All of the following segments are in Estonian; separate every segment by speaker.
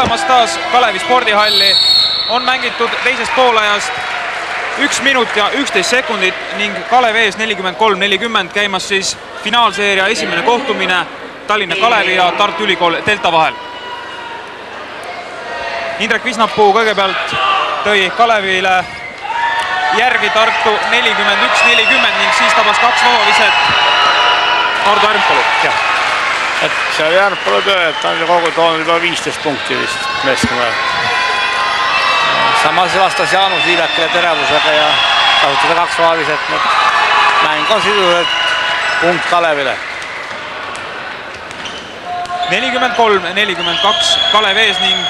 Speaker 1: tulemast taas Kalevi spordihalli. On mängitud teisest poolajast 1 minut ja 11 sekundit ning Kalev ees 43-40 käimas siis finaalseeria esimene kohtumine Tallinna Kalevi ja Tartu Ülikool Delta vahel. Indrek Visnapuu kõigepealt tõi Kalevile järgi Tartu 41-40 ning siis tabas 2 vabaviset Ardo Ärmpalu.
Speaker 2: Et see oli Ärmpalu töö, et ta on kogu toonud juba 15 punkti vist meeskonna. Samas vastas Jaanus Liivekile terevusega ja kasutada 2 vabaviset. Mäng on siduselt punkt Kalevile.
Speaker 1: 43-42 Kalev ees ning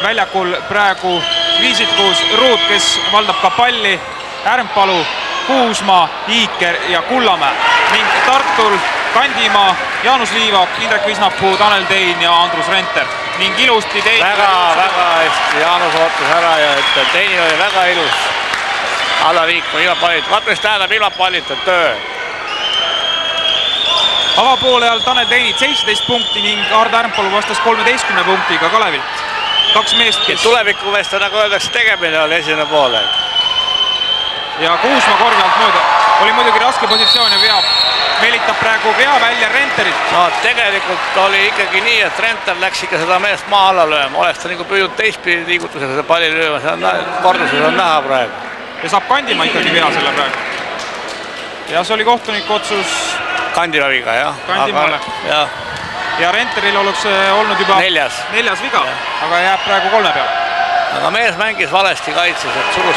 Speaker 1: väljakul praegu viisikus Ruut, kes valdab ka palli, Ärmpalu, Kuusmaa, Iiker ja Kullamäe ning Tartul Kandimaa, Jaanus Liivak, Indrek Visnapuu, Tanel Tein ja Andrus Renter ning ilusti Tein.
Speaker 2: Väga hästi, Jaanus ootas ära ja Teinil oli väga ilus alla liikma ilma pallit. Vaata, mis tähendab ilma pallit, et töö.
Speaker 1: Avapoole all Tanel Teinid 17 punkti ning Ardo Ärmpalu vastas 13 punktiga Kalevilt. 2 meest, kes
Speaker 2: tulevikuvesta, nagu öeldakse, tegemine oli esimene poole.
Speaker 1: Ja Kuusmaa korvi alt mööda. Oli muidugi raske positsioon ja meelitab praegu vea välja Renterit.
Speaker 2: No tegelikult oli ikkagi nii, et Renter läks ikka seda meest maa alla lööma. Oleks ta nagu püüdnud teistpidi liigutusega seda palli lööma. Korduses on näha praegu.
Speaker 1: Ja saab Kandimaa ikkagi vea selle praegu. Ja see oli kohtunik otsus
Speaker 2: Kandimaa viga, jah.
Speaker 1: Kandimaale. Ja Renteril oleks olnud juba neljas viga, aga jääb praegu 3 peale.
Speaker 2: Aga mees mängis valesti kaitses, et surus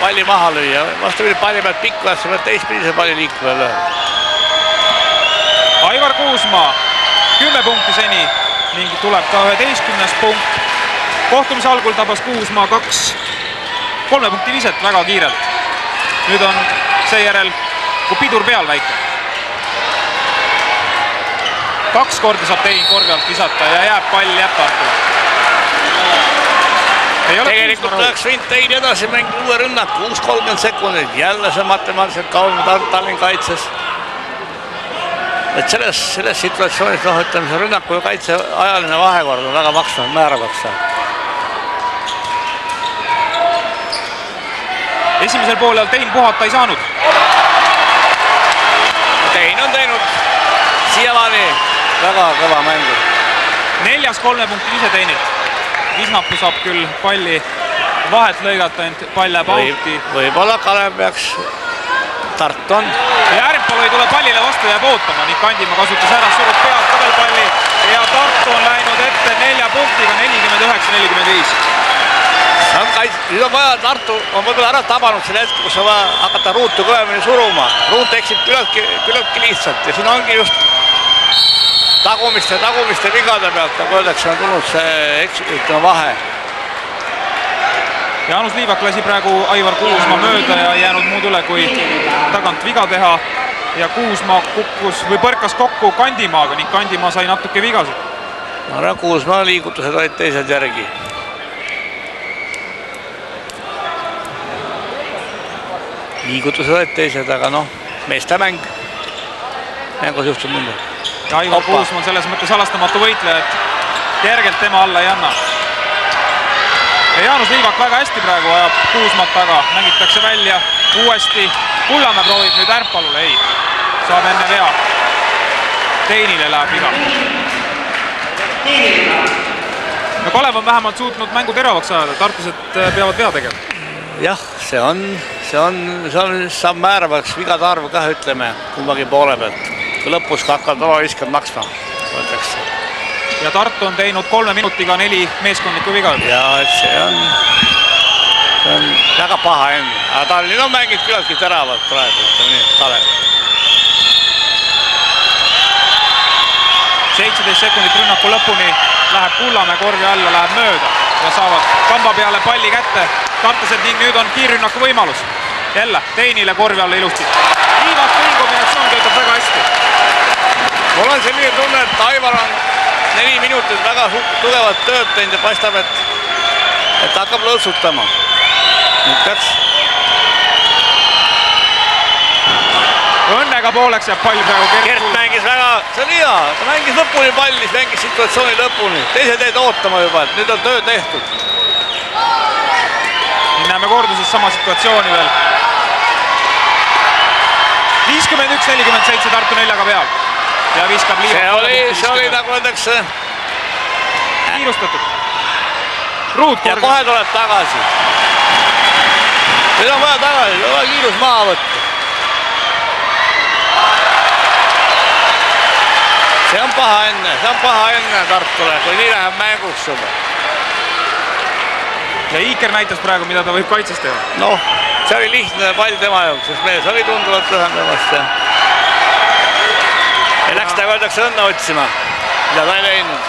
Speaker 2: palli maha lüüa. Vastupidi palli pealt pikku asja pealt teistpidise palli liikuma lööma.
Speaker 1: Aivar Kuusmaa 10 punkti seni ning tuleb ka 11. punkt. Kohtumise algul tabas Kuusmaa 3 punkti viset väga kiirelt. Nüüd on seejärel kui pidur peal väike. 2 korda saab Tein korvi alt visata ja jääb pall Tartule.
Speaker 2: Tegelikult oleks võinud Tein edasi mängida uue rünnaku, 30 sekundit, jälle see matemaatiliselt kauem Tallinn kaitses. Et selles situatsioonis, ütleme, see rünnaku ja kaitse ajaline vahekord on väga määravaks.
Speaker 1: Esimesel poolel Tein puhata ei saanud.
Speaker 2: Tein on teinud siiamaani väga kõva mängu.
Speaker 1: 4. 3 punkti vise Teinilt. Visnapuu saab küll palli vahet lõigata, ent pall läheb auti.
Speaker 2: Võib-olla Kalev peaks Tartu on.
Speaker 1: Ja Ärmpalu ei tule pallile vastu, jääb ootama ning Kandimaa kasutas ära, surub pealt kabelpalli ja Tartu on läinud ette 4 punktiga 49-45.
Speaker 2: Nüüd on vaja, Tartu on võib-olla ära tabanud selle hetke, kus on vaja hakata Ruutu kõvemini suruma. Ruut eksib küllaltki lihtsalt ja siin ongi just tagumiste vigade pealt, nagu öeldakse, on tulnud see vahe.
Speaker 1: Jaanus Liivak lasi praegu Aivar Kuusmaa mööda ja jäänud muud üle, kui tagant viga teha. Ja Kuusmaa põrkas kokku Kandimaaga ning Kandimaa sai natuke vigasid.
Speaker 2: No Kuusmaa liigutused olid teised järgi. Liigutused olid teised, aga meeste mäng. Mängus juhtub nõnda.
Speaker 1: Ja Aivar Kuusmaa on selles mõttes halastamatu võitleja, et kergelt tema alla ei anna. Ja Jaanus Liivak väga hästi praegu ajab Kuusmaad taga. Mängitakse välja uuesti. Kullamäe proovib nüüd Ärmpalule. Ei, saab enne vea. Teinile läheb viga. Ja Kalev on vähemalt suutnud mängu teravaks ajada. Tartused peavad vea tegema.
Speaker 2: Jah, see on saab määravaks vigade arvu kah, ütleme, kumbagi poole pealt. Kui lõpus hakkavad viskad maksma, võetakse.
Speaker 1: Ja Tartu on teinud 3 minutiga 4 meeskondlikku viga.
Speaker 2: Ja et see on väga paha enne. Aga Tallinn on mängid küllaltki teravalt praegu, ütleme nii, Kalev.
Speaker 1: 17 sekundit rünnaku lõpuni läheb Kullamäe korvi alla, läheb mööda ja saavad kamba peale palli kätte Tartused ning nüüd on kiirrünnaku võimalus. Jälle Teinile korvi alla ilusti. Liivak kombinatsioon töötab väga hästi.
Speaker 2: Mul on selline tunne, et Aivar on 4 minutit väga tugevat tööd teinud ja paistab, et hakkab lõõtsutama. Nüüd peaks.
Speaker 1: Õnnega pooleks jääb pall praegu
Speaker 2: Kert mängis väga see oli hea, ta mängis lõpuni pallis, mängis situatsiooni lõpuni, teised jäid ootama juba, et nüüd on töö tehtud.
Speaker 1: Nüüd näeme korduses sama situatsiooni veel. 51-47 Tartu 4-ga peal ja viskab Liivak.
Speaker 2: See oli nagu öeldakse
Speaker 1: kiirustatud. Ruut
Speaker 2: ja kohe tuleb tagasi. Nüüd on vaja tagasi, on vaja kiirus maha võtta. See on paha enne Tartule, kui nii läheb mänguks juba.
Speaker 1: Ja Iiker näitas praegu, mida ta võib kaitses teha.
Speaker 2: Noh, see oli lihtne pall tema jaoks, sest mees oli tunduvalt lühem temast. Ja läks ta öeldakse õnne otsima, mida ta ei leidnud.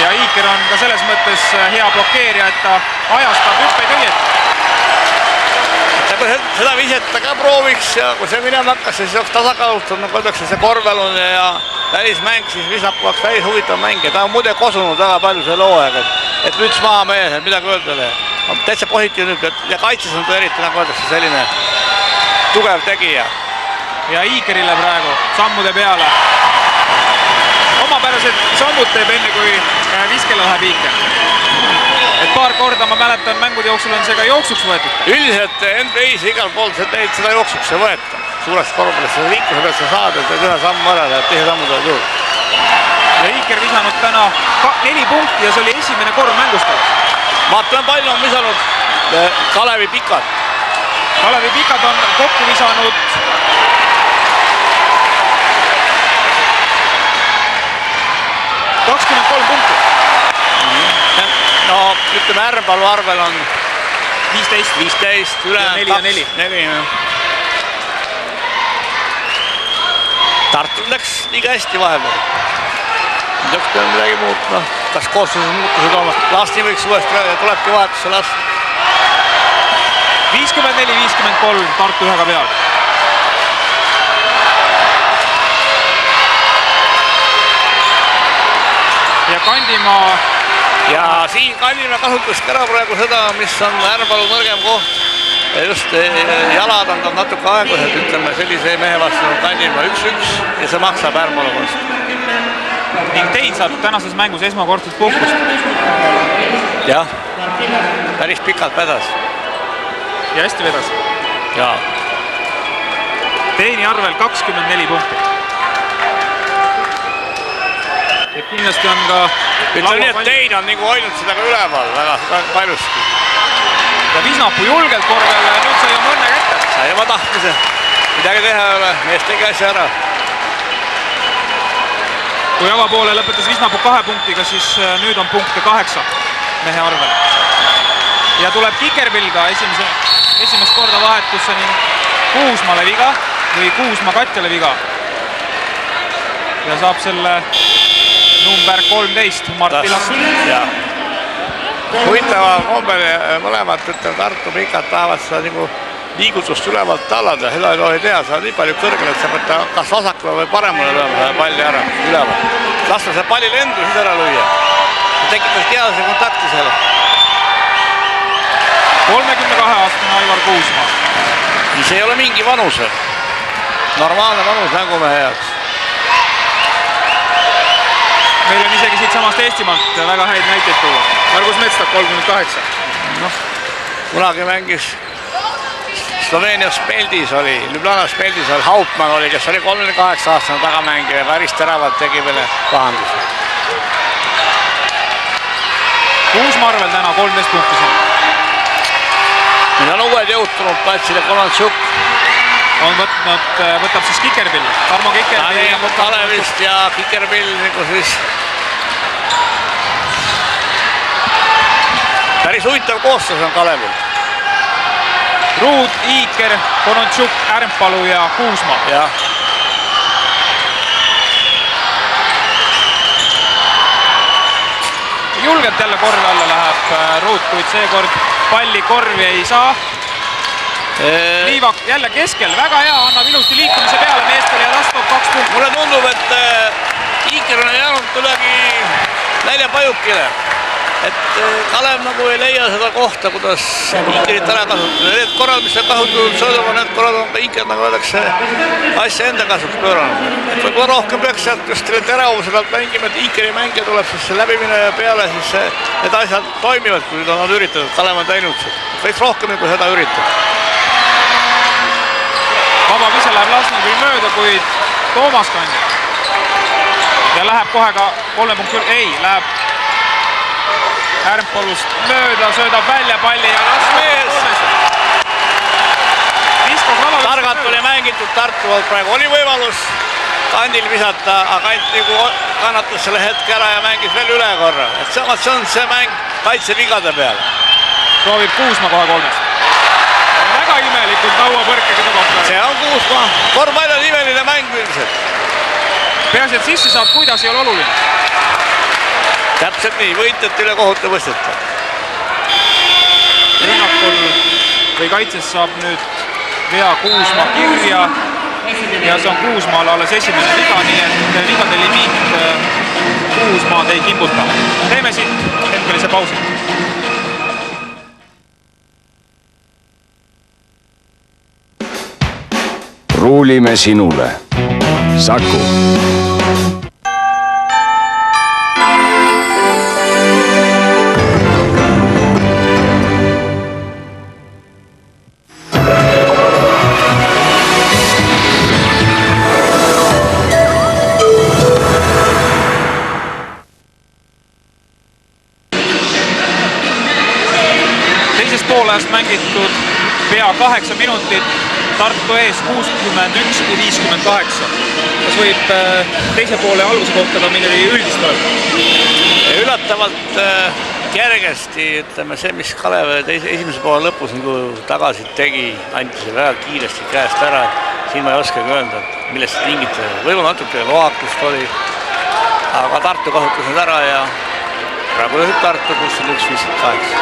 Speaker 1: Ja Iiker on ka selles mõttes hea blokeerija, et ta ajastab hüppeid õieti.
Speaker 2: Kui seda viset ta ka prooviks ja kui see minema hakkas, siis oleks tasakaalustatud, nagu öeldakse, see korvpallune ja välismäng, siis Visnapu oleks päris huvitav mäng ja ta on muide kosunud väga palju selle hooaega, et müts maha mees, et midagi öelda. Täitsa positiivne ja kaitses on ta eriti, nagu öeldakse, selline tugev tegija.
Speaker 1: Ja Iikerile praegu sammude peale. Omapärased sammud teeb enne, kui viskele läheb Iiker. Et paar korda ma mäletan, mängude jooksul on see ka jooksuks võetud.
Speaker 2: Üldiselt NBA-s igal pool seda jooksuks ei võeta. Suurest korvpallist seda liikluse pealt sa saad, et ühe sammu ära ja teise sammu tuleb juurde.
Speaker 1: Ja Iiker visanud täna 4 punkti ja see oli esimene kord mängustada.
Speaker 2: Vaatame palju on visanud Kalevi Pikad.
Speaker 1: Kalevi Pikad on kokku visanud 23 punkti.
Speaker 2: No ütleme Ärmpalu arvel on
Speaker 1: 15
Speaker 2: üle
Speaker 1: 4.
Speaker 2: Tartul läks liiga hästi vahepeal. Nüüd peab midagi muutma. Kas koosluses muutused olema? Lasti võiks uuesti ja tulebki vahetusse lasta.
Speaker 1: 54-53 Tartu 1-ga peal. Ja Kandimaa.
Speaker 2: Ja siin Kandimaa kasutas ära praegu seda, mis on Ärmpalu nõrgem koht. Just jalad on natuke aeglased, ütleme sellise mehe vastu Kandimaa 1-1 ja see maksab Ärmpalu vastu.
Speaker 1: Ning Tein saab tänases mängus esmakordselt puhkust.
Speaker 2: Jah, päris pikalt vedas.
Speaker 1: Ja hästi vedas.
Speaker 2: Jaa.
Speaker 1: Teini arvel 24 punkti. Ja kindlasti on ka...
Speaker 2: Ütleme nii, et Tein on nagu hoidnud seda ka üleval väga paljuski.
Speaker 1: Ja Visnapu julgelt korvel ja nüüd sai oma õnne kätte.
Speaker 2: Sai oma tahtmise. Midagi teha ei ole, mees tegi asja ära.
Speaker 1: Kui avapoole lõpetas Visnapu 2 punktiga, siis nüüd on punkte 8 mehe arvel. Ja tuleb Kikerbil ka esimest korda vahetusse ning Kuusmale viga või Kuusma Katjale viga. Ja saab selle number 13 Martti Lask.
Speaker 2: Huvitava kombel mõlemad Tartu Pikad tahavad seda nagu liigutust ülevalt tallada, seda ei tohi teha, sa on nii palju kõrgel, et sa pead kas vasakule või paremale lööma selle palli ära üleval. Lasta see palli lendu, siis ära lüüa. Tekitas teadlase kontakti selle.
Speaker 1: 32-aastane Aivar Kuusma.
Speaker 2: See ei ole mingi vanus. Normaalne vanus mängumehe jaoks.
Speaker 1: Meil on isegi siit samast Eestimaalt väga häid näiteid tuua. Margus Metstak 38.
Speaker 2: Noh, kunagi mängis Sloveenias Speldis oli, Ljubljanas Speldis oli, Hauptmann oli, kes oli 38-aastane tagamängija ja päris teravalt tegi veel pahandus.
Speaker 1: Kuusma arvel täna 13 punkti siin.
Speaker 2: Nüüd on uued jõud tulnud platsile, Konantšuk.
Speaker 1: Võtab siis Kikerpill, Tarmo Kikerpill.
Speaker 2: Kalevist ja Kikerpill nagu siis. Päris huvitav koostöös on Kalevil.
Speaker 1: Ruut, Iiker, Konantšuk, Ärmpalu ja Kuusma.
Speaker 2: Jah.
Speaker 1: Julgelt jälle korvi alla läheb Ruut, kuid seekord palli korvi ei saa. Liivak jälle keskel, väga hea, annab ilusti liikumise peale meestele ja lastab 2 punkti.
Speaker 2: Mulle tundub, et Iiker on jäänud kuidagi näljapajukile. et Kalev nagu ei leia seda kohta, kuidas Ikerit ära kasutada. Need korrad, mis on kasutatud Sõõdamaa, need korrad on ka Iker, nagu öeldakse, asja enda kasuks pööranud. Et võib-olla rohkem peaks sealt just selle teravuse pealt mängima, et Ikeri mängija tuleb siis see läbimine peale, siis need asjad toimivad, kui nad üritatud. Kalev on teinud seda. Võiks rohkem nagu seda üritada.
Speaker 1: Vaba vise läheb Lasnamäel mööda, kuid Toomas kandib. Ja läheb kohe ka 3 punkti, ei, läheb Ärmpolust mööda, söödab välja palli ja
Speaker 2: targalt oli mängitud Tartu poolt praegu. Oli võimalus kandil visata, aga kannatas selle hetke ära ja mängis veel üle korra. Et see on see mäng kaitsevigade peal.
Speaker 1: Proovib Kuusma kohe 3-st. Väga imelikult lauapõrkega tõbab.
Speaker 2: See on Kuusma. Korvpall on imeline mäng üldiselt.
Speaker 1: Peaasi, et sisse saab, kuidas ei ole oluline.
Speaker 2: Täpselt nii, võitjat üle kohute võsteta.
Speaker 1: Rünnakul või kaitses saab nüüd vea Kuusma kirja ja see on Kuusmaale alles esimene viga, nii et vigade limiit Kuusmaad ei kimbuta. Teeme siit hetkelise pausi.
Speaker 3: Ruulime sinule. Saku.
Speaker 1: Poolajast mängitud pea 8 minutit, Tartu ees 61-58. Kas võib teise poole alguse kohta ka midagi üldist öelda?
Speaker 2: Üllatavalt kergesti, ütleme see, mis Kalev esimese poole lõpus nagu tagasi tegi, anti see väga kiiresti käest ära. Siin ma ei oskagi öelda, millest tingitud. Võib-olla natuke loakust oli, aga Tartu kasutas need ära ja praegu lõhib Tartu 61-58.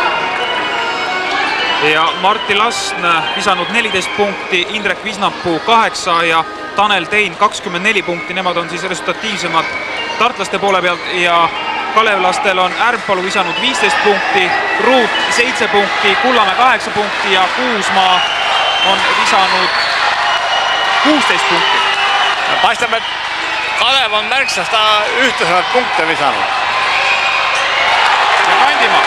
Speaker 1: Ja Martti Lasn visanud 14 punkti, Indrek Visnapuu 8 ja Tanel Tein 24 punkti, nemad on siis resultatiivsemad tartlaste poole pealt ja kalevlastel on Ärmpalu visanud 15 punkti, Ruut 7 punkti, Kullamäe 8 punkti ja Kuusmaa on visanud 16 punkti.
Speaker 2: Paistab, et Kalev on märksast ühtlasemalt punkte visanud.
Speaker 1: Ja Kandimaa.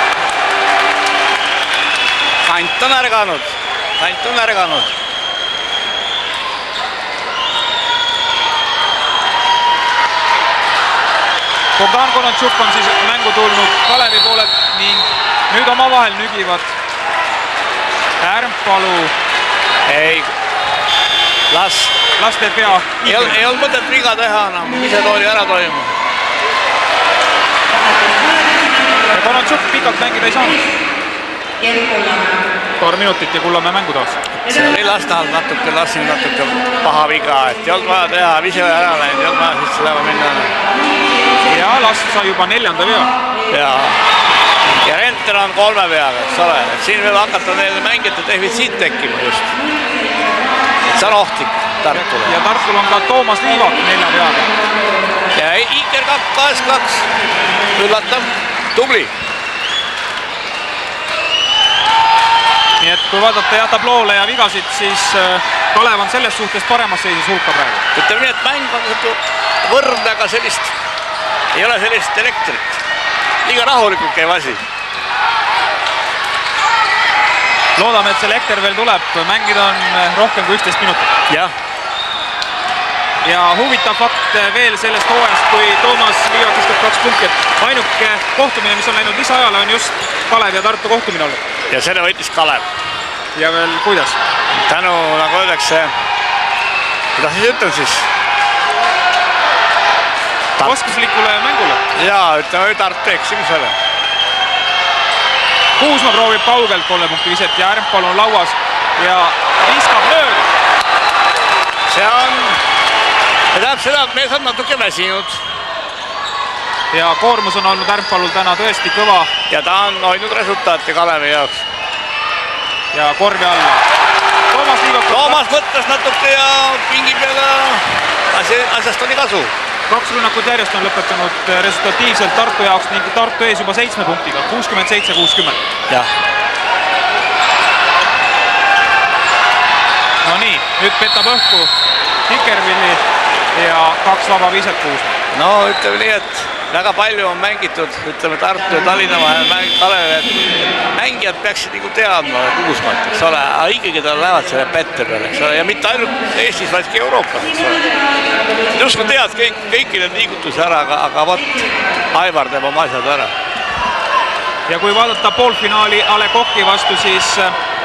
Speaker 2: Kant on ärganud.
Speaker 1: Bogdan Konatšuk on siis mängu tulnud Kalevi poolelt ning nüüd omavahel nügivad Ärmpalu.
Speaker 2: Ei, las
Speaker 1: teeb pea.
Speaker 2: Ei olnud mõtet viga teha enam, ise tooli ära toimuma.
Speaker 1: Konatšuk pikalt mängida ei saanud. Paar minutit ja Kullamäe mängu taas.
Speaker 2: See oli Lasnal natuke paha viga, et ei olnud vaja teha, vise ära läinud, ei olnud vaja sisse läva minna.
Speaker 1: Ja Lasn sai juba 4. vea.
Speaker 2: Ja Renter on 3 veaga, eks ole. Et siin võib hakata neile mängijate defitsiit tekkima just. Et see on ohtlik Tartule.
Speaker 1: Ja Tartul on ka Toomas Liivak 4 veaga.
Speaker 2: Ja Iker 2-2. Üllatav, tubli.
Speaker 1: Nii et kui vaadata ja tabloole ja vigasid, siis Kalev on selles suhtes paremas seisus hulka praegu.
Speaker 2: Ütleme nii, et mäng on võrdne, aga ei ole sellist elektrit. Liiga rahulikult käib asi.
Speaker 1: Loodame, et see elekter veel tuleb. Mängida on rohkem kui 11 minutit.
Speaker 2: Jah.
Speaker 1: Ja huvitav fakt veel sellest hooajast, kui Toomas Liivak viskab 2 punkti. Ainuke kohtumine, mis on läinud lisaajale, on just Kalev ja Tartu kohtumine olnud.
Speaker 2: Ja selle võitis Kalev.
Speaker 1: Ja veel kuidas?
Speaker 2: Tänu, nagu öeldakse, mida siis ütlen siis?
Speaker 1: Oskuslikule mängule.
Speaker 2: Jaa, ütleme Tartu eksimusele.
Speaker 1: Kuusma proovib kaugelt 3 punkti viset ja Ärmpalu on lauas ja viskab lööd.
Speaker 2: See tähendab seda, et mees on natuke väsinud.
Speaker 1: Ja koormus on olnud Ärmpalul täna tõesti kõva.
Speaker 2: Ja ta on hoidnud resultaati Kalevi jaoks.
Speaker 1: Ja korvi alla.
Speaker 2: Toomas mõtles natuke ja pingi peale asjast oli kasu.
Speaker 1: 2 rünnakut järjest on lõpetanud resultatiivselt Tartu jaoks ning Tartu ees juba 7 punktiga, 67-60.
Speaker 2: jah.
Speaker 1: No nii, nüüd petab õhku Kikervilli ja 2 vaba viset Kuusma.
Speaker 2: No ütleme nii, et väga palju on mängitud, ütleme Tartu ja Tallinna vahel Kalev, et mängijad peaksid nagu teadma Kuusmat, eks ole, aga ikkagi tal lähevad selle pette peale, eks ole, ja mitte ainult Eestis, vaid ka Euroopas, eks ole. Just tead kõiki need liigutusi ära, aga vot Aivar teeb oma asjad ära.
Speaker 1: Ja kui vaadata poolfinaali A. Le Coq'i vastu, siis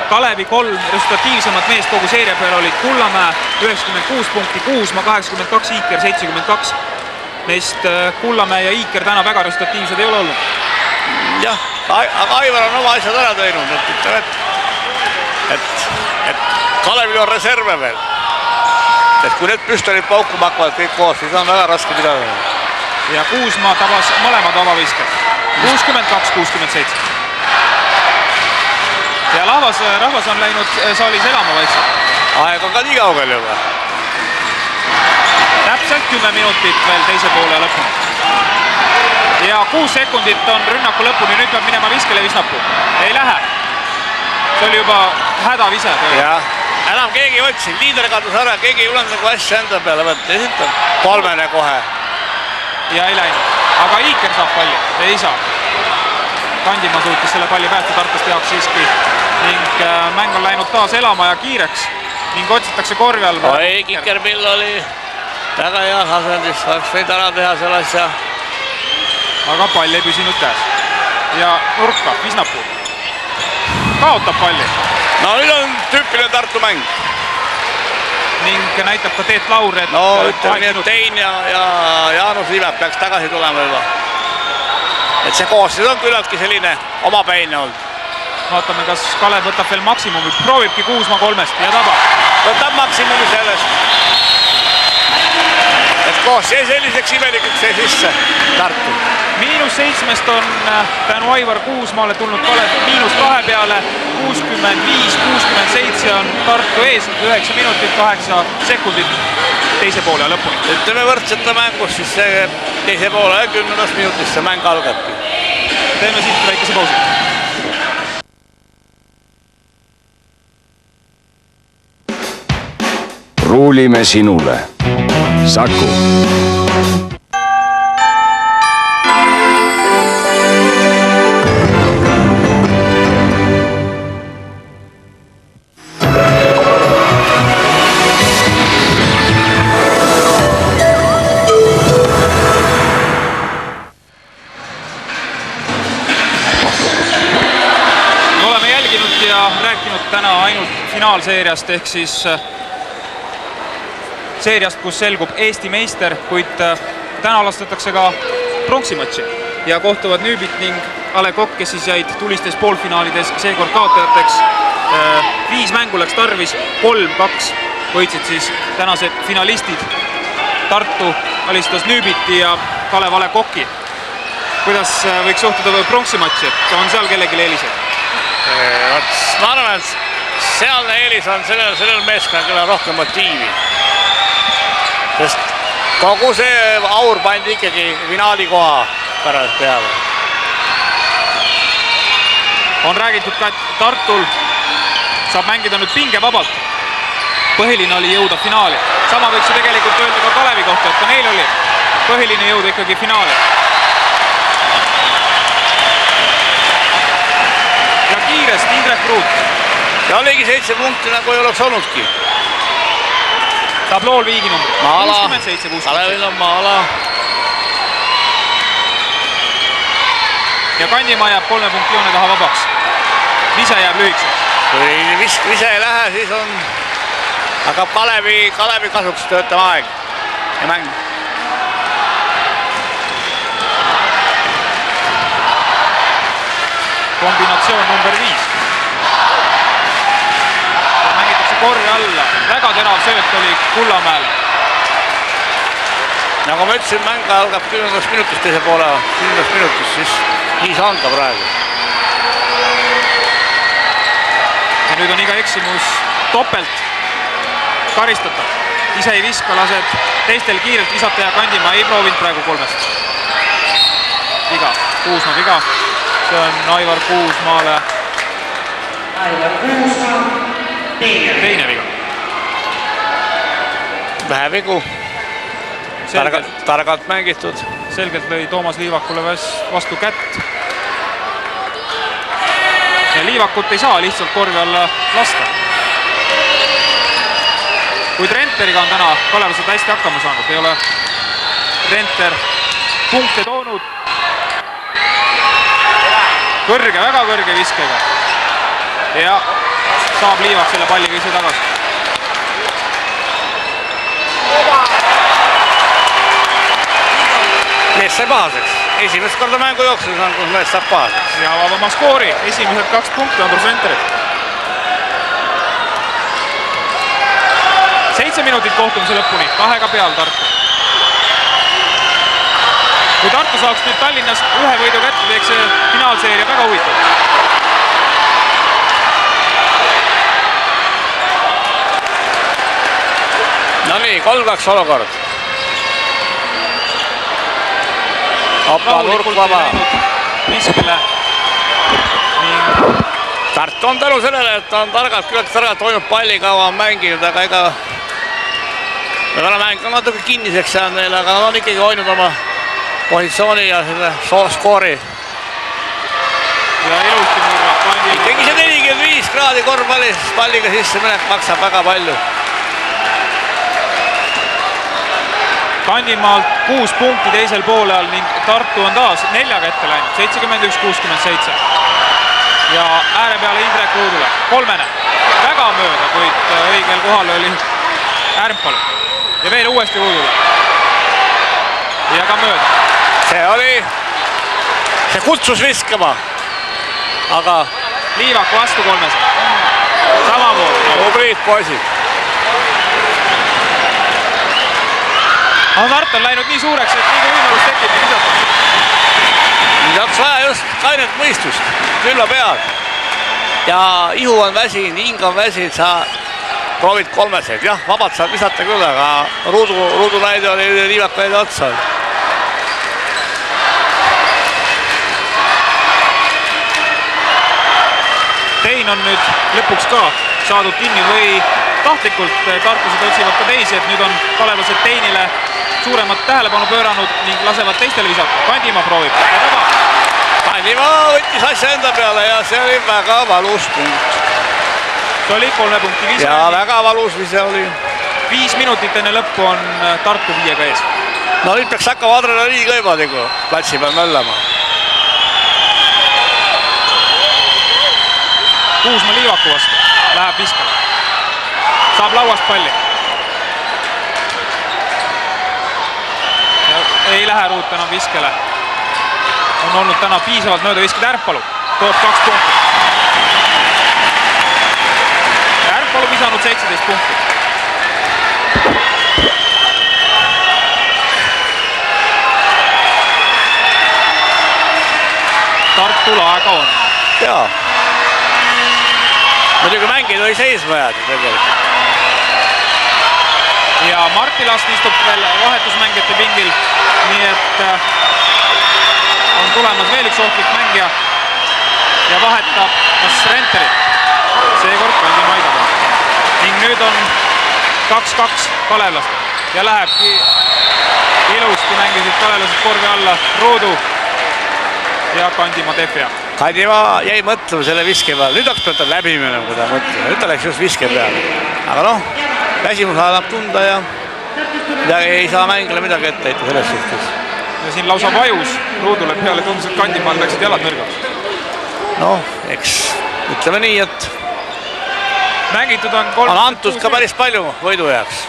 Speaker 1: Kalevi 3 resultatiivsemat meest kogu seeria peal olid Kullamäe 96 punkti, Kuusma 82, Iiker 72. Neist Kullamäe ja Iiker täna väga resultatiivsed ei ole olnud.
Speaker 2: Jah, aga Aivar on oma asjad ära teinud, et Kalevil on reserve veel. Et kui need püstolid paukuma hakkavad kõik koos, siis on väga raske pidada.
Speaker 1: Ja Kuusma tabas mõlemad vabavisked, 62-67. Ja rahvas on läinud saalis elama vaikselt.
Speaker 2: Aeg on ka nii kaugel juba.
Speaker 1: Täpselt 10 minutit veel teise poole lõpuni. Ja 6 sekundit on rünnaku lõpuni, nüüd peab minema viskele Visnapuu. Ei lähe. See oli juba hädavise.
Speaker 2: Jah, enam keegi ei otsi, liider kadus ära, keegi ei ulanud nagu asja enda peale võtta. Esitab kolmene kohe.
Speaker 1: Ja ei läinud. Aga Iiker saab palli, ei saa. Kandimaa suutis selle palli päästa Tartuste jaoks siiski ning mäng on läinud taas elama ja kiireks ning otsitakse korvi all.
Speaker 2: Oi, Kikerpill oli väga hea asendis, oleks võinud ära teha selle asja.
Speaker 1: Aga pall ei püsinud käes. Ja nurka, Visnapuu. Kaotab palli.
Speaker 2: No nüüd on tüüpiline Tartu mäng.
Speaker 1: Ning näitab ka Teet Laur, et...
Speaker 2: No ütleme nii, et Tein ja Jaanus Liivet peaks tagasi tulema juba. Et see koostis on küllaltki selline omapäine olnud.
Speaker 1: Vaatame, kas Kalev võtab veel maksimumi. Proovibki Kuusma 3-st ja tabab.
Speaker 2: Võtab maksimumi sellest. Et koos see selliseks imelikuks see sisse Tartu.
Speaker 1: -7 on tänu Aivar Kuusmaale tulnud Kalev -2 peale. 65-67 on Tartu ees, 9 minutit, 8 sekundit teise poole lõpuni.
Speaker 2: Ütleme võrdsete mängus, siis see teise poole 10 minutist see mäng algabki.
Speaker 1: Teeme siit väikese pausi.
Speaker 3: Ruulime sinule. Saku.
Speaker 1: Rääkinud täna ainult finaalseeriast ehk siis seeriast, kus selgub Eesti meister, kuid täna alastatakse ka pronksimatši ja kohtuvad Nüübit ning A. Le Coq, kes siis jäid tulistes poolfinaalides seekord kaotajateks. 5 mängu läks tarvis, 3-2 võitsid siis tänased finalistid. Tartu alistas Nüübiti ja Kalev A. Le Coq'i. Kuidas võiks suhtuda pronksimatši, et on seal kellelegi eelised?
Speaker 2: Ma arvan, et sealne eelis on sellel meeskonnal, kellel on rohkem motiivi. Sest kogu see aur pandi ikkagi finaalikoha pärast peale.
Speaker 1: On räägitud ka, et Tartul saab mängida nüüd pingevabalt. Põhiline oli jõuda finaali. Sama võiks ju tegelikult öelda ka Kalevi kohta, et ka neil oli põhiline jõuda ikkagi finaali. Ja kiirest Indrek Ruut.
Speaker 2: Ja oligi 7 punkti nagu ei oleks olnudki.
Speaker 1: Tablool viiginumbri.
Speaker 2: Maala, Kalevil on Maala.
Speaker 1: Ja Kandimaa jääb 3 punkti joone taha vabaks. Vise jääb lühikseks.
Speaker 2: Kui vise ei lähe, siis on... Aga Kalevi kasuks töötab aeg ja mäng.
Speaker 1: Kombinatsioon number 5. Ja mängitakse korri alla. Väga terav sööt oli Kullamäele.
Speaker 2: Nagu ma ütlesin, mäng algab 10 minutist teise poole. 10 minutist, siis nii see on ka praegu.
Speaker 1: Ja nüüd on iga eksimus topelt karistatav. ise ei viska, lased teistel kiirelt visata ja Kandimaa ei proovinud praegu kolmest. Viga, Kuusma viga. See on Aivar Kuusmaale teine viga.
Speaker 2: Vähe vigu. Targalt mängitud.
Speaker 1: Selgelt lõi Toomas Liivakule vastu kätt. Ja Liivakut ei saa lihtsalt korvi alla lasta. Kuid Renteriga on täna Kalevlased hästi hakkama saanud. Ei ole Renter punkte toonud. Kõrge, väga kõrge viskega. Ja saab Liivak selle palliga ise tagasi.
Speaker 2: Mees sai pahaseks. Esimest korda mängu jooksus on, kus mees saab pahaseks.
Speaker 1: Ja avab oma skoori. Esimesed 2 punkti Andrus Renterilt. 7 minutit kohtumise lõpuni. 2 peal Tartu. Kui Tartu saaks nüüd Tallinnas ühe võidu kätte, teeks see finaalseeria väga huvitav.
Speaker 2: No nii, 3-2 olukord. Hoppa, nurk vaba.
Speaker 1: Viskile.
Speaker 2: Tartu on tänu sellele, et ta on küllalt targalt hoidnud palli, kaua on mänginud, aga ega mäng on natuke kinniseks jäänud neile, aga nad on ikkagi hoidnud oma positsiooni ja selle skoori.
Speaker 1: Ja ilusti murrab palli.
Speaker 2: Ikkagi see 45 kraadi korvpallis palliga sisse minek maksab väga palju.
Speaker 1: Kandimaalt 6 punkti teisel poolel ning Tartu on taas 4 ette läinud, 71-67. Ja ääre peale Indrek Ruudule, 3. Väga mööda, kuid õigel kohal oli Ärmpalu. Ja veel uuesti Ruudule. Ja ka mööda.
Speaker 2: See kutsus viskama, aga
Speaker 1: Liivak vastu 3. Samamoodi.
Speaker 2: Tublid poisid.
Speaker 1: Tartu on läinud nii suureks, et nii kui võimalus tekib, nii visata.
Speaker 2: Nüüd oleks vaja just kainet mõistust, külma peal. Ja ihu on väsinud, hing on väsinud, sa proovid 3. Jah, vabalt saad visata küll, aga ruudu näide oli Liivaku näide otsa.
Speaker 1: Tein on nüüd lõpuks ka saadud kinni või tahtlikult tartlased otsivad ka teisi, et nüüd on kalevlased Teinile suuremat tähelepanu pööranud ning lasevad teistele visata. Kandimaa proovib ja tabab.
Speaker 2: Kandimaa võttis asja enda peale ja see oli väga valus punkt.
Speaker 1: See oli 3 punkti vise.
Speaker 2: Ja väga valus vise oli.
Speaker 1: 5 minutit enne lõppu on Tartu 5 ees.
Speaker 2: No nüüd peaks hakkama adrenaliin ka juba tegu platsi peal möllama.
Speaker 1: Kuusma Liivaku vastu. Läheb viskama. Saab lauast palli. Ei lähe Ruut enam viskele. On olnud täna piisavalt mööda visked Ärmpalu. Toob 2 punkti. Ärmpalu visanud 17 punkti. Tartul aega on.
Speaker 2: Jaa. Muidugi mängid oli seisma jääda tegelikult.
Speaker 1: Ja Martti Lask istub veel vahetusmängijate pingil, nii et on tulemas veel üks ohtlik mängija ja vahetab kas Renterit. Seekord Kandimaa ei taba. Ning nüüd on 2-2 kalevlased ja lähebki ilusti mängisid kalevlased korvi alla Ruudu ja Kandimaa Tefja.
Speaker 2: Kandimaa jäi mõtlema selle viske peale, nüüd hakkas ta läbimine, kui ta mõtlema, nüüd ta läks just viske peale. Aga noh, väsimus annab tunda ja ei saa mängile midagi ette heita selles suhtes.
Speaker 1: Ja siin lausa vajus Ruudule peale, tundus, et Kandimaal läksid jalad nõrgaks.
Speaker 2: Noh, eks ütleme nii, et
Speaker 1: mängitud
Speaker 2: on antud ka päris palju võidu jaoks.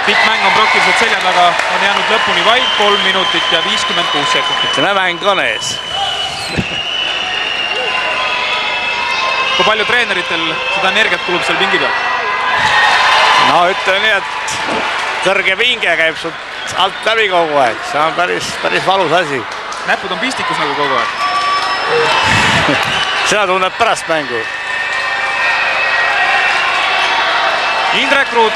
Speaker 1: Pikk mäng on praktiliselt selja taga, on jäänud lõpuni vaid 3 minutit ja 56 sekundit.
Speaker 2: Ütleme, mäng on ees.
Speaker 1: Kui palju treeneritel seda energiat kulub seal pingi peal?
Speaker 2: No ütleme nii, et kõrge pinge käib sult alt läbi kogu aeg. See on päris valus asi.
Speaker 1: Näpud on pistikus nagu kogu aeg.
Speaker 2: Seda tunneb pärast mängu.
Speaker 1: Indrek Ruut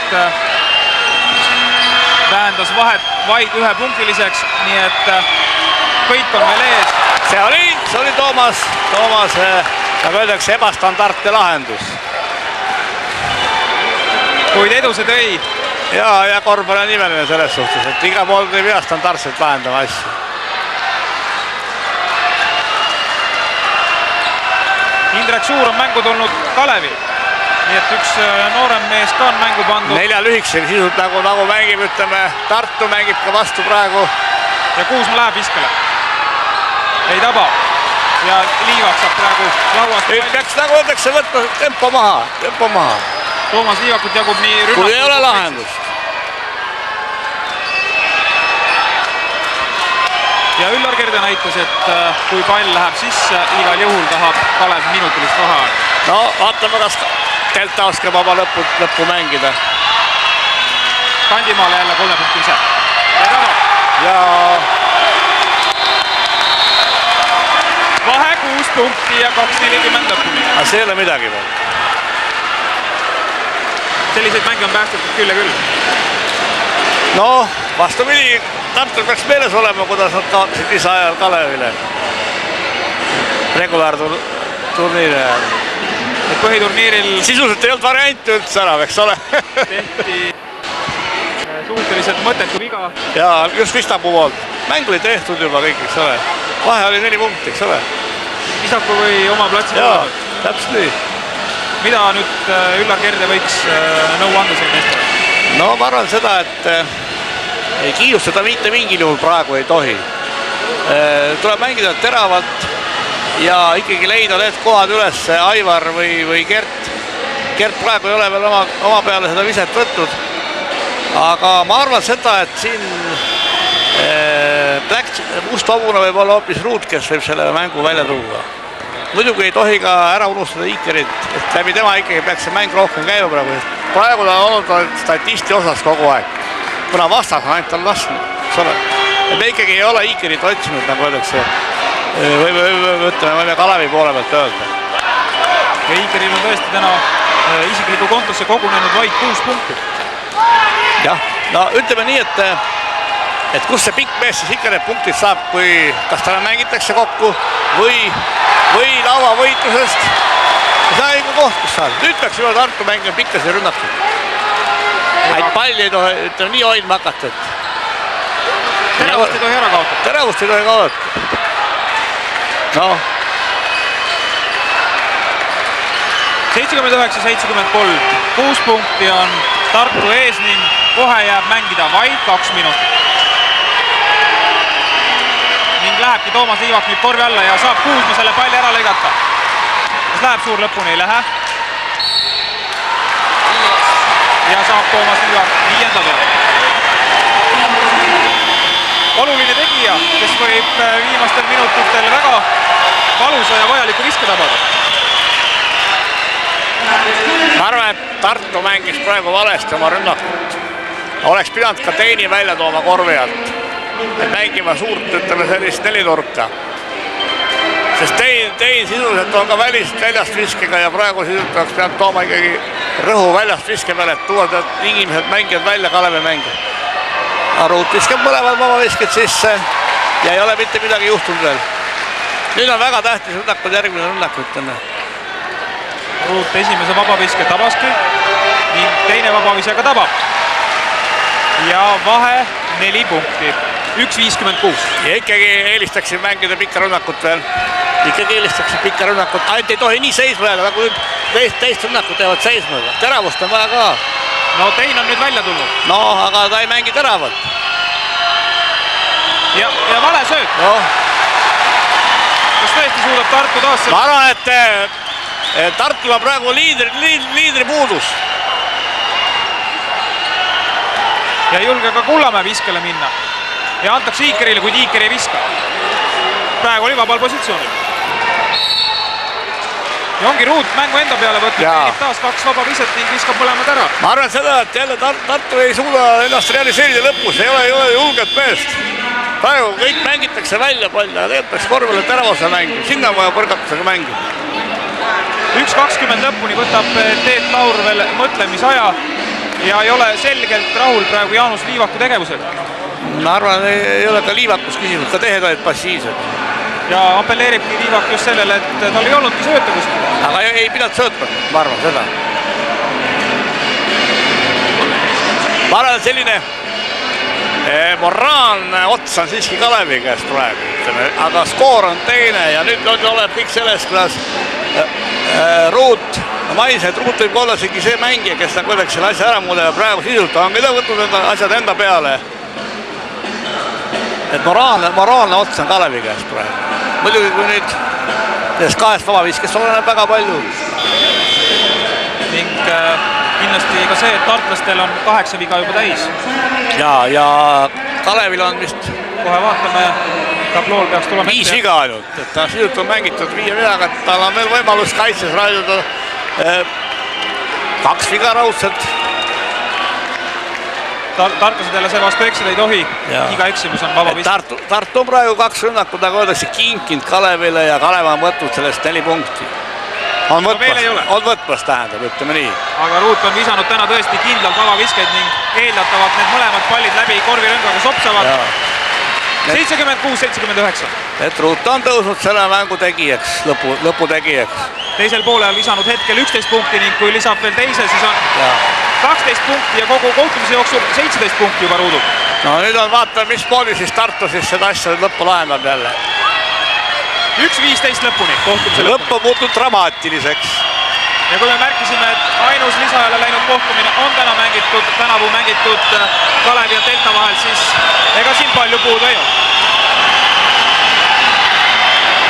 Speaker 1: vähendas vahet vaid ühepunktiliseks, nii et kõik on veel ees.
Speaker 2: See oli Toomas, nagu öeldakse, ebastandardne lahendus.
Speaker 1: Kuid edu see tõi.
Speaker 2: Ja korvpalli on nimeline selles suhtes, et iga pool ei pea standardselt lahendama asju.
Speaker 1: Indrek Suur on mängu tulnud Kalevi, nii et üks noorem mees ka on mängu pandud.
Speaker 2: 4 lühikesega sisult nagu mängib, ütleme, Tartu mängib ka vastu praegu.
Speaker 1: Ja Kuusma läheb viskele. Ei taba. Ja Liivak saab praegu lauast.
Speaker 2: Nüüd peaks nagu öeldakse võtma tempo maha.
Speaker 1: Toomas Liivakut jagub nii rünnak.
Speaker 2: Kui ei ole lahendust.
Speaker 1: Ja Üllar Kerde näitas, et kui pall läheb sisse, igal juhul tahab Kalev minutilist vaheaega.
Speaker 2: No vaatame, kas Delta oskab oma lõppu mängida.
Speaker 1: Kandimaale jälle 3 punkti ise. Ja tabab.
Speaker 2: Ja
Speaker 1: vahe 6 punkti ja 2.40 lõpuni.
Speaker 2: Aga see ei ole midagi veel.
Speaker 1: Selliseid mänge on päästetud küll ja küll.
Speaker 2: No, vastupidi, Tartul peaks meeles olema, kuidas nad kaotasid lisaajal Kalevile. Regulaarturniiri ajal.
Speaker 1: Põhiturniiril
Speaker 2: sisuliselt ei olnud varianti üldse ära, eks ole.
Speaker 1: tehti suhteliselt mõttetu viga.
Speaker 2: Ja just Vistapuu poolt. Mäng oli tehtud juba kõik, eks ole. Vahe oli 4 punkti, eks ole.
Speaker 1: Visaku või oma platsi
Speaker 2: jaa, täpselt nii.
Speaker 1: Mida nüüd Üllar Kerde võiks nõu anda siin meestele?
Speaker 2: No ma arvan seda, et kiirustada mitte mingil juhul praegu ei tohi. Tuleb mängida teravalt ja ikkagi leida need kohad üles, Aivar või Gert. Gert praegu ei ole veel oma peale seda viset võtnud. Aga ma arvan seda, et siin Must-Hobune võib olla hoopis Ruut, kes võib selle mängu välja tuua. Muidugi ei tohi ka ära unustada Ikerit, et läbi tema ikkagi peaks see mäng rohkem käima praegu. Praegu ta on olnud statisti osas kogu aeg, kuna vastas on ainult on lasknud, eks ole. Ja me ikkagi ei ole Ikerit otsinud, nagu öeldakse, võime Kalevi poole pealt öelda.
Speaker 1: Ja Ikeril on tõesti täna isikliku kontosse kogunenud vaid 6 punkti.
Speaker 2: Jah, no ütleme nii, et kus see pikk mees siis ikka need punktid saab, kui kas talle mängitakse kokku või lauavõitlusest. See on ikka koht, kus saab. Nüüd peaks juba Tartu mängima pikkasi rünnatud. Ainult palli ei tohi, ütleme nii hoidma hakata.
Speaker 1: Teravust ei tohi ära kaotada.
Speaker 2: Teravust ei tohi kaotada. No.
Speaker 1: 79-73. 6 punkti on Tartu ees ning kohe jääb mängida vaid 2 minutit. Ning lähebki Toomas Liivak nüüd korvi alla ja saab Kuusma selle palli ära lõigata. Kas läheb suur lõpuni? Ei lähe. Ja saab Toomas Liivak 5. peale. Oluline tegija, kes võib viimastel minutitel väga valusa ja vajaliku viske tabada.
Speaker 2: Ma arvan, et Tartu mängis praegu valesti oma rünnakut. Oleks pidanud ka Teini välja tooma korvi alt. Et mängima suurt, ütleme sellist 4 nurka. Sest Tein sisuliselt on ka väljast viskega ja praegu sisuliselt oleks pidanud tooma ikkagi rõhu väljast viske peale, et tuua inimesed mängijad välja Kalevi mängu. Ruut viskab mõlemad vabavisked sisse ja ei ole mitte midagi juhtunud veel. Nüüd on väga tähtis rünnakud, järgmine rünnak, ütleme.
Speaker 1: Ruut esimese vabaviske tabaski ning teine vabavisega tabab. Ja vahe 4 punkti. 1.56.
Speaker 2: Ja ikkagi eelistaksin mängida pikka rünnakut veel. Ikkagi eelistaksin pikka rünnakut. Ainult ei tohi nii seisma jääda, nagu nüüd teist rünnakut teevad seisma. Teravust on vaja ka.
Speaker 1: No Tein on nüüd välja tulnud.
Speaker 2: No, aga ta ei mängi teravalt.
Speaker 1: Ja vale sööt.
Speaker 2: No.
Speaker 1: Kas tõesti suudab Tartu taas
Speaker 2: Ma arvan, et Tartul on praegu liidri puudus.
Speaker 1: Ja ei julge ka Kullamäe viskele minna. Ja antakse Iikerile, kuid Iiker ei viska. Praegu oli vabal positsioonil. Ja ongi Ruut mängu enda peale võtnud, teenib taas 2 vaba viset ning viskab mõlemad ära.
Speaker 2: Ma arvan seda, et jälle Tartu ei suuda ennast realiseerida lõpus, ei ole julget meest. Praegu kõik mängitakse välja palju, aga tegelikult peaks korvale teravuse mängi. Sinna on vaja põrgatusega mängi.
Speaker 1: 1.20 lõpuni võtab Teet Laur veel mõtlemisaja ja ei ole selgelt rahul praegu Jaanus Liivaku tegevusega.
Speaker 2: Ma arvan, ei ole ka Liivakus küsimus, ka tehed olid passiivsed.
Speaker 1: Ja apelleeribki Liivak just sellele, et tal ei olnudki sööta kuskil.
Speaker 2: Aga ei pidanud söötma, ma arvan seda. Ma arvan, et selline moraalne ots on siiski Kalevi käest praegu, ütleme, aga skoor on teine ja nüüd oleb kõik selles, kuidas Ruut, ma mainisin, et Ruut võib olla see mängija, kes ta kuidagi selle asja ära muudab ja praegu sisult on mida võtnud enda asjad enda peale. Et moraalne ots on Kalevi käest praegu. Muidugi kui nüüd sellest kahest vabaviskest oleneb väga palju.
Speaker 1: Ning kindlasti ka see, et tartlastel on 8 viga juba täis.
Speaker 2: Ja Kalevil on vist
Speaker 1: kohe vaatame, tablool peaks tulema
Speaker 2: 5 viga ainult, et ta sisult on mängitud 5 vidaga, et tal on veel võimalus kaitses raidada 2 viga raudselt.
Speaker 1: Tartlased jälle see vastu eksida ei tohi, iga eksimus on vaba vist.
Speaker 2: Tartu on praegu 2 rünnakut, aga öeldakse kinkinud Kalevile ja Kalev on võtnud sellest 4 punkti. On võtmas tähendab, ütleme nii.
Speaker 1: Aga Ruut on visanud täna tõesti kindlalt vaba viskeid ning eeldatavalt need mõlemad pallid läbi korvirõngaga sopsavad. 76-79.
Speaker 2: Et Ruut on tõusnud selle mängu tegijaks, lõpu tegijaks.
Speaker 1: Teisel poolel visanud hetkel 11 punkti ning kui lisab veel teise, siis on 12 punkti ja kogu kohtumise jooksul 17 punkti juba Ruudul.
Speaker 2: No nüüd on vaatame, mis pooli siis Tartu siis seda asja lõppu lahendab jälle.
Speaker 1: 1-15 lõpuni, kohtumise lõpuni.
Speaker 2: Lõpp on muutunud dramaatiliseks.
Speaker 1: Ja kui me märkisime, et ainus lisaajale läinud kohtumine on tänavu mängitud Kalevi ja Delta vahel, siis ega siin palju puudu ei ole.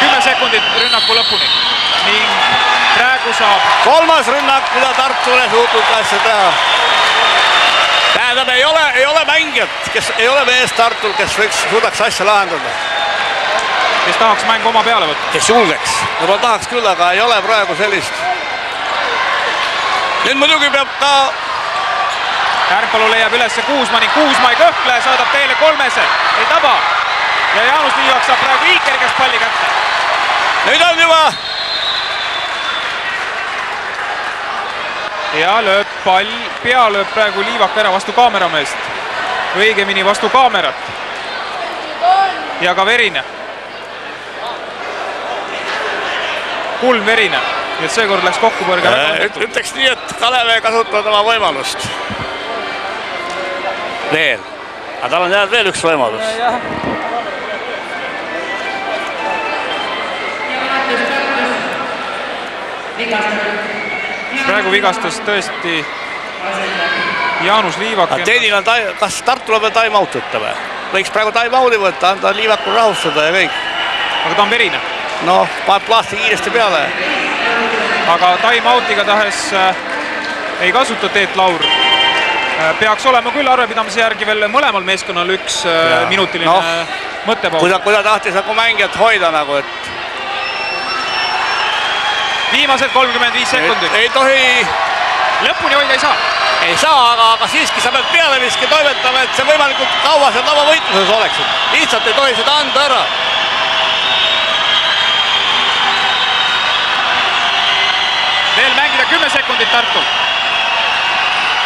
Speaker 1: 10 sekundit rünnaku lõpuni ning praegu saab
Speaker 2: 3. rünnak, mida Tartu ei suutnud asja teha. Tähendab, ei ole mängijat, kes ei ole mees Tartul, kes suudaks asja lahendada.
Speaker 1: Kes tahaks mängu oma peale võtta?
Speaker 2: Kes julgeks. Võib-olla tahaks küll, aga ei ole praegu sellist. Nüüd muidugi peab ka...
Speaker 1: Kärpalu leiab ülesse Kuusma ning Kuusma ei kõhkle, saadab teele 3. Ei taba. Ja Jaanus Liivak saab praegu Iikeri käest palli kätte.
Speaker 2: Nüüd on juba...
Speaker 1: Ja lööb pall, pea lööb praegu Liivak ära vastu kaamerameest. Õigemini vastu kaamerat. Ja ka verine. Kulm verine. Et seekord läks kokkupõrge.
Speaker 2: Ütleks nii, et Kalev ei kasutanud oma võimalust. Veel. Aga tal on jäänud veel üks võimalus.
Speaker 1: Praegu vigastas tõesti Jaanus Liivak.
Speaker 2: Teenil on, kas Tartul on veel time-out võtta või? Võiks praegu time-out'i võtta, anda Liivakul rahustada ja kõik.
Speaker 1: Aga ta on verine.
Speaker 2: Noh, paneb plaasti kiiresti peale.
Speaker 1: Aga time-out'iga tahes ei kasuta Teet Laur. Peaks olema küll arvepidamise järgi veel mõlemal meeskonnal üks minutiline mõttepaus.
Speaker 2: Kui ta tahtis nagu mängijat hoida nagu, et...
Speaker 1: Viimased 35 sekundit.
Speaker 2: Ei tohi...
Speaker 1: Lõpuni hoida ei saa.
Speaker 2: Ei saa, aga siiski sa pead pealeviski toimetama, et see võimalikult kaua seal tava võitluses oleks. Lihtsalt ei tohi seda anda ära.
Speaker 1: Veel mängida 10 sekundit Tartul.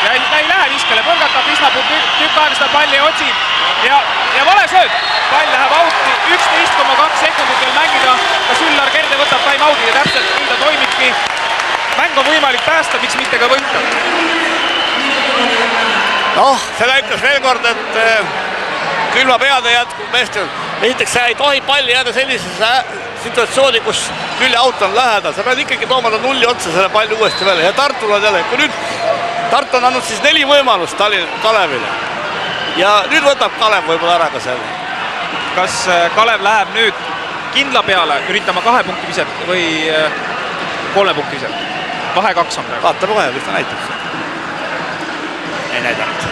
Speaker 1: Ja ei lähe viskele, põrgatab Isnapuu tükk aega seda palli otsib ja vale sööd. Pall läheb auti, 11,2 sekundit veel mängida. Kas Üllar Kerde võtab time-out'i ja täpselt nii ta toimibki. Mäng on võimalik päästa, miks mitte ka võita.
Speaker 2: Noh, seda ütles veel kord, et külma pead ei jätkub meestel. Esiteks ei tohi palli jääda sellisesse situatsiooni, kus külje aut on lähedal. Sa pead ikkagi tooma ta nulli otsa selle palli uuesti välja. Ja Tartul on jälle, kui nüüd Tartu on andnud siis 4 võimalust Kalevile. Ja nüüd võtab Kalev võib-olla ära ka selle.
Speaker 1: Kas Kalev läheb nüüd kindla peale üritama 2 punkti viset või 3 punkti viset? Vahe 2 on praegu.
Speaker 2: Vaatame kohe, mis ta näitab. Ei näidanud.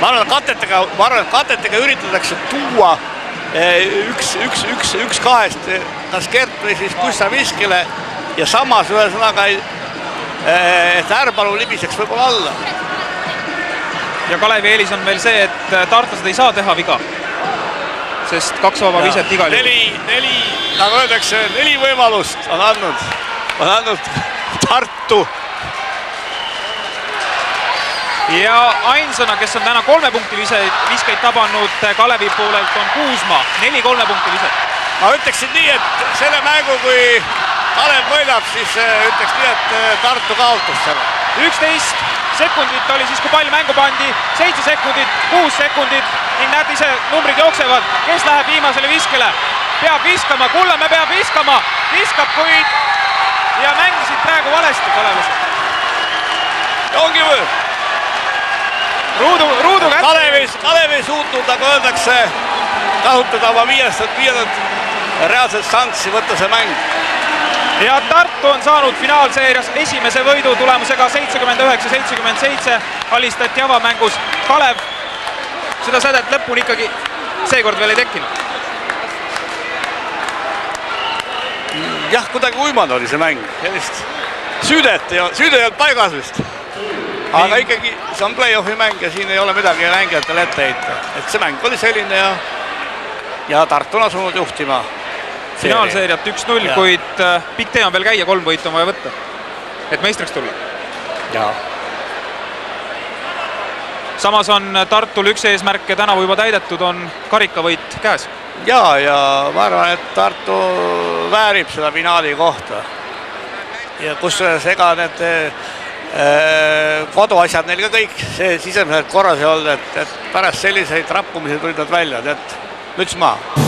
Speaker 2: Ma arvan, et katetega üritatakse tuua üks kahest, kas Kert või siis Kussa viskele ja samas ühesõnaga et Ärbalu libiseks võib-olla alla.
Speaker 1: Ja Kalevi eelis on veel see, et tartlased ei saa teha viga, sest 2 vaba viset igal juhul.
Speaker 2: 4, nagu öeldakse, 4 võimalust on andnud Tartu.
Speaker 1: ja ainsana, kes on täna 3 punkti viskeid tabanud Kalevi poolelt, on Kuusma, 4 3 punkti viset.
Speaker 2: ma ütleksin nii, et selle mängu, kui Kalev võidab, siis ütleks nii, et Tartu kaotas selle.
Speaker 1: 11 sekundit oli siis, kui pall mängu pandi, 7 sekundit, 6 sekundit ning näed ise, numbrid jooksevad, kes läheb viimasele viskele, peab viskama, Kullamäe peab viskama, viskab, kuid ja mängisid praegu valesti kalevlased.
Speaker 2: ongi või?
Speaker 1: Ruudu kätte.
Speaker 2: Kalev ei suutnud, nagu öeldakse, kasutada oma viiendat reaalset šanssi võtta see mäng.
Speaker 1: Ja Tartu on saanud finaalseerias esimese võidu tulemusega 79-77, alistati avamängus. Kalev seda sädet lõpuni ikkagi seekord veel ei tekkinud.
Speaker 2: jah, kuidagi uimane oli see mäng, sellist süüdet ei olnud paigas vist. aga ikkagi see on play-off'i mäng ja siin ei ole midagi mängijatele ette heita. Et see mäng oli selline ja Tartu on asunud juhtima.
Speaker 1: Finaalseeriat 1-0, kuid pikk tee on veel käia, 3 võitu on vaja võtta, et meistriks tulla.
Speaker 2: Ja.
Speaker 1: Samas on Tartul üks eesmärk ja tänavu juba täidetud, on karikavõit käes.
Speaker 2: ja ma arvan, et Tartu väärib seda finaali kohta. Ja kusjuures ega need koduasjad neil ka kõik sisemiselt korras ei olnud, et pärast selliseid rappumisi tulid nad välja, et müts maa.